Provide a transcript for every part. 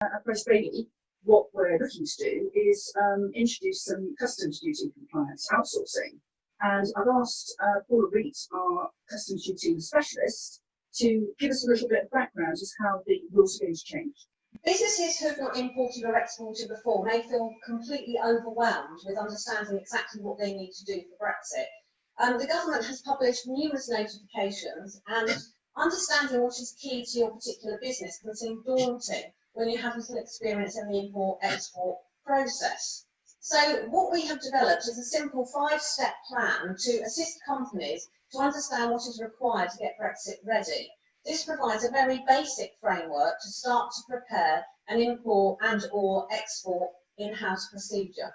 At Brexit Ready, what we're looking to do is introduce some customs duty compliance outsourcing. And I've asked Paula Reet, our customs duty specialist, to give us a little bit of background as to how the rules are going to change. Businesses who have not imported or exported before may feel completely overwhelmed with understanding exactly what they need to do for Brexit. The government has published numerous notifications, and understanding what is key to your particular business can seem daunting when you have little experience in the import-export process. So what we have developed is a simple 5-step plan to assist companies to understand what is required to get Brexit ready. This provides a very basic framework to start to prepare an import and/or export in-house procedure.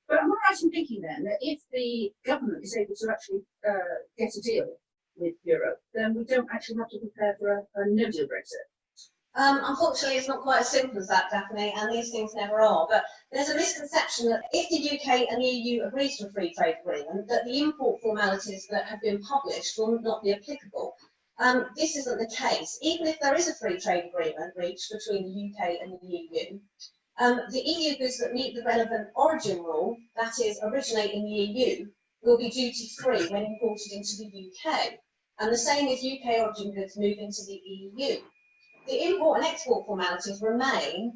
But am I right in thinking then that if the government is able to actually get a deal with Europe, then we don't actually have to prepare for a no-deal Brexit? Unfortunately, it's not quite as simple as that, Daphne, and these things never are. But there's a misconception that if the UK and the EU agrees to a free trade agreement, that the import formalities that have been published will not be applicable. This isn't the case. Even if there is a free trade agreement reached between the UK and the EU, the EU goods that meet the relevant origin rule, that is, originate in the EU, will be duty-free when imported into the UK. And the same if UK origin goods move into the EU. The import and export formalities remain,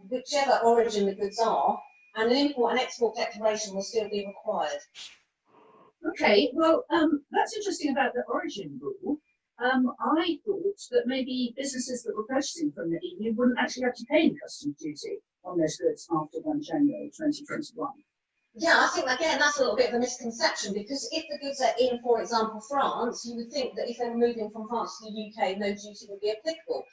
whichever origin the goods are, and an import and export declaration will still be required. Okay, well, that's interesting about the origin rule. I thought that maybe businesses that were purchasing from the EU wouldn't actually have to pay any customs duty on those goods after 1 January 2021. Yeah, I think, again, that's a little bit of a misconception, because if the goods are in, for example, France, you would think that if they were moving from France to the UK, no duty would be applicable.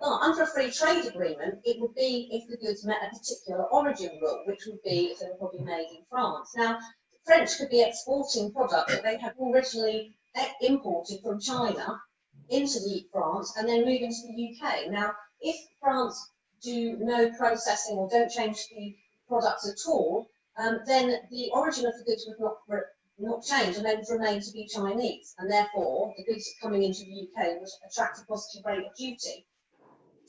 Well, under a free trade agreement, it would be if the goods met a particular origin rule, which would be if they were probably made in France. Now, the French could be exporting products that they had originally imported from China into France and then move into the UK. Now, if France do no processing or don't change the products at all, then the origin of the goods would not change, and they would remain to be Chinese, and therefore the goods coming into the UK would attract a positive rate of duty,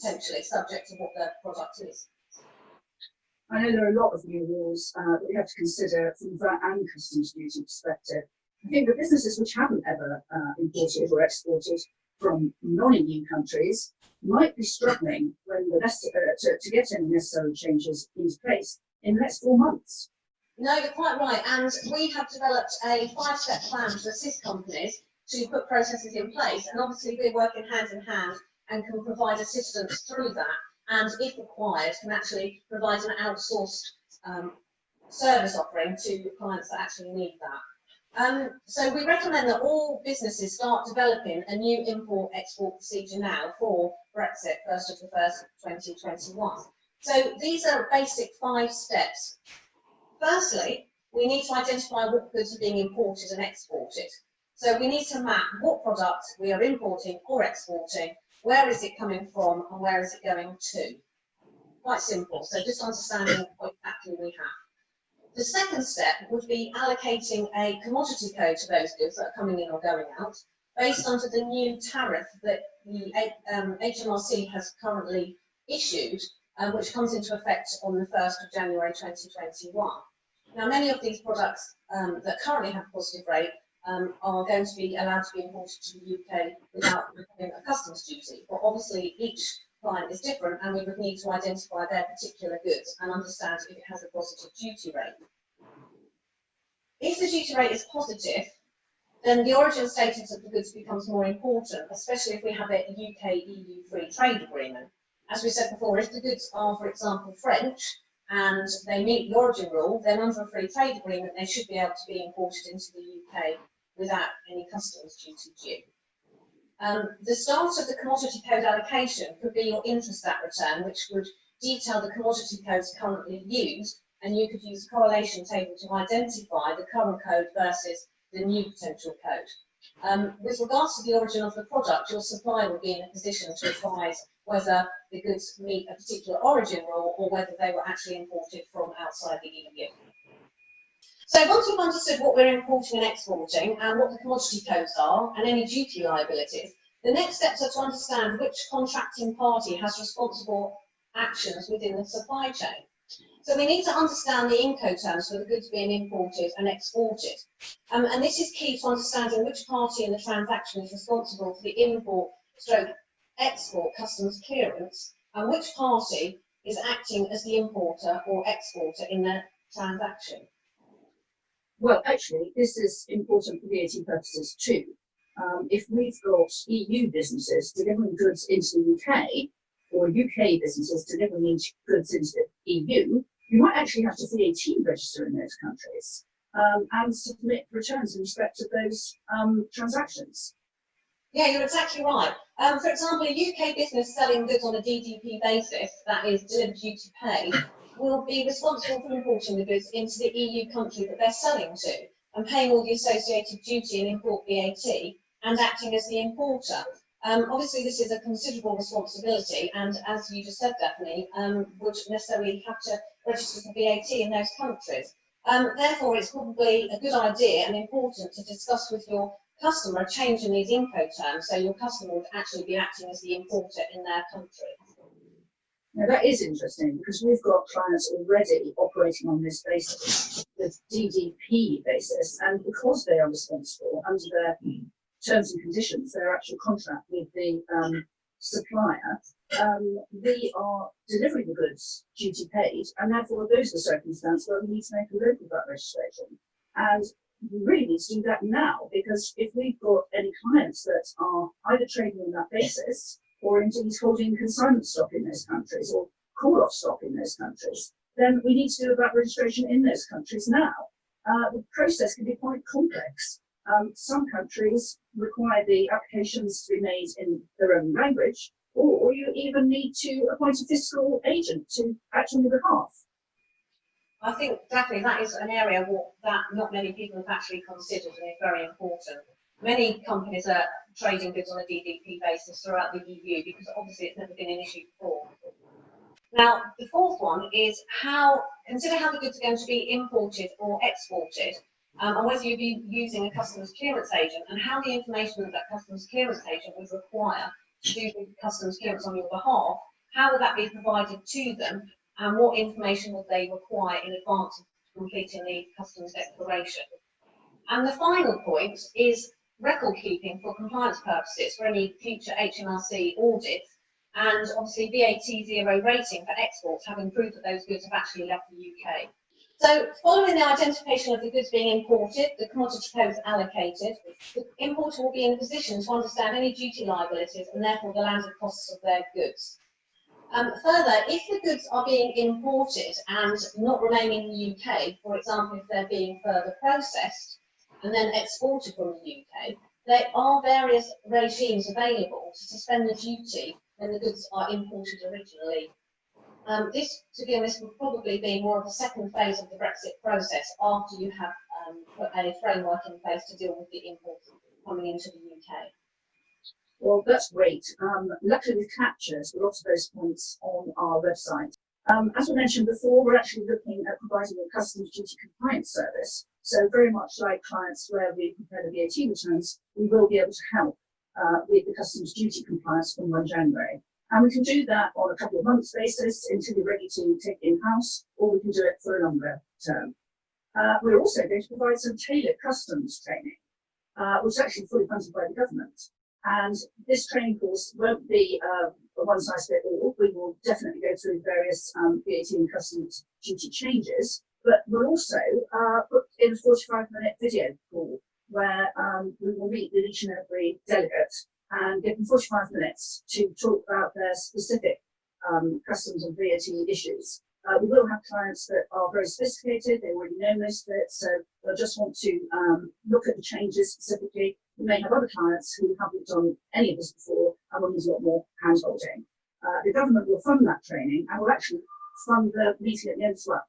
potentially subject to what the product is. I know there are a lot of new rules that we have to consider from that and customs duty perspective. I think the businesses which haven't ever imported or exported from non-EU countries might be struggling when to get any necessary changes into place in the next 4 months. No, you're quite right, and we have developed a 5-step plan to assist companies to put processes in place, and obviously we're working hand in hand and can provide assistance through that, and if required can actually provide an outsourced service offering to clients that actually need that. So we recommend that all businesses start developing a new import-export procedure now for Brexit, 1st of the 1st, 2021. So these are basic 5 steps. Firstly, we need to identify what goods are being imported and exported. So we need to map what product we are importing or exporting, where is it coming from, and where is it going to. Quite simple, so just understanding what exactly we have. The second step would be allocating a commodity code to those goods that are coming in or going out, based under the new tariff that the HMRC has currently issued, which comes into effect on the 1st of January 2021. Now, many of these products that currently have a positive rate are going to be allowed to be imported to the UK without paying a customs duty. But obviously, each client is different, and we would need to identify their particular goods and understand if it has a positive duty rate. If the duty rate is positive, then the origin status of the goods becomes more important, especially if we have a UK-EU free trade agreement. As we said before, if the goods are, for example, French, and they meet the origin rule, then under a free trade agreement they should be able to be imported into the UK without any customs duty due. The start of the commodity code allocation could be your Intrastat return, which would detail the commodity codes currently used, and you could use a correlation table to identify the current code versus the new potential code. With regards to the origin of the product, your supplier would be in a position to advise whether the goods meet a particular origin rule or whether they were actually imported from outside the EU. So once we've understood what we're importing and exporting and what the commodity codes are and any duty liabilities, The next steps are to understand which contracting party has responsible actions within the supply chain. So we need to understand the Incoterms for the goods being imported and exported. And this is key to understanding which party in the transaction is responsible for the import stroke export customs clearance and which party is acting as the importer or exporter in the transaction. Well, actually, this is important for VAT purposes too. If we've got EU businesses delivering goods into the UK, or UK businesses delivering goods into the EU, you might actually have to VAT register in those countries and submit returns in respect of those transactions. Yeah, you're exactly right. For example, a UK business selling goods on a DDP basis, that is delivered duty paid, will be responsible for importing the goods into the EU country that they're selling to and paying all the associated duty and import VAT and acting as the importer. Obviously, this is a considerable responsibility, and as you just said, Daphne, would necessarily have to register for VAT in those countries. Therefore, it's probably a good idea and important to discuss with your customer a change in these Incoterms, so your customer would actually be acting as the importer in their country. Now that is interesting because we've got clients already operating on this basis, the DDP basis, and because they are responsible under their terms and conditions, their actual contract with the supplier, we are delivering the goods duty paid, and therefore those are the circumstances where we need to make a local VAT registration. And we really need to do that now, because if we've got any clients that are either trading on that basis or indeed holding consignment stock in those countries or call-off stock in those countries, then we need to do a VAT registration in those countries now. The process can be quite complex. Some countries require the applications to be made in their own language, or you even need to appoint a fiscal agent to act on your behalf. I think, Daphne, that is an area that not many people have actually considered and is very important. Many companies are trading goods on a DDP basis throughout the EU because obviously it's never been an issue before. Now, the fourth one is consider how the goods are going to be imported or exported, and whether you'll be using a customs clearance agent and how the information that customs clearance agent would require to do the customs clearance on your behalf, how will that be provided to them, and what information would they require in advance of completing the customs declaration. And the final point is record keeping for compliance purposes for any future HMRC audits, and obviously VAT 0 rating for exports, having proved that those goods have actually left the UK. So following the identification of the goods being imported, the commodity codes allocated, the importer will be in a position to understand any duty liabilities and therefore the landed costs of their goods. Further, if the goods are being imported and not remaining in the UK, for example, if they're being further processed and then exported from the UK, there are various regimes available to suspend the duty when the goods are imported originally. This, to be honest, would probably be more of a second phase of the Brexit process after you have put a framework in place to deal with the imports coming into the UK. Well, that's great. Luckily, we've captured a lot of those points on our website. As we mentioned before, we're actually looking at providing a customs duty compliance service. So very much like clients where we prepare the VAT returns, we will be able to help with the customs duty compliance from 1 January. And we can do that on a couple of months basis until you're ready to take it in-house, or we can do it for a longer term. We're also going to provide some tailored customs training, which is actually fully funded by the government. And this training course won't be a one-size-fits-all. We will definitely go through various VAT and customs duty changes, but we'll also put in a 45-minute video call where we will meet with each and every delegate and give them 45 minutes to talk about their specific customs and VAT issues. We will have clients that are very sophisticated, they already know most of it, so they'll just want to look at the changes specifically. We may have other clients who haven't done any of this before and will need a lot more hand-holding. The government will fund that training and will actually fund the meeting at the end as well.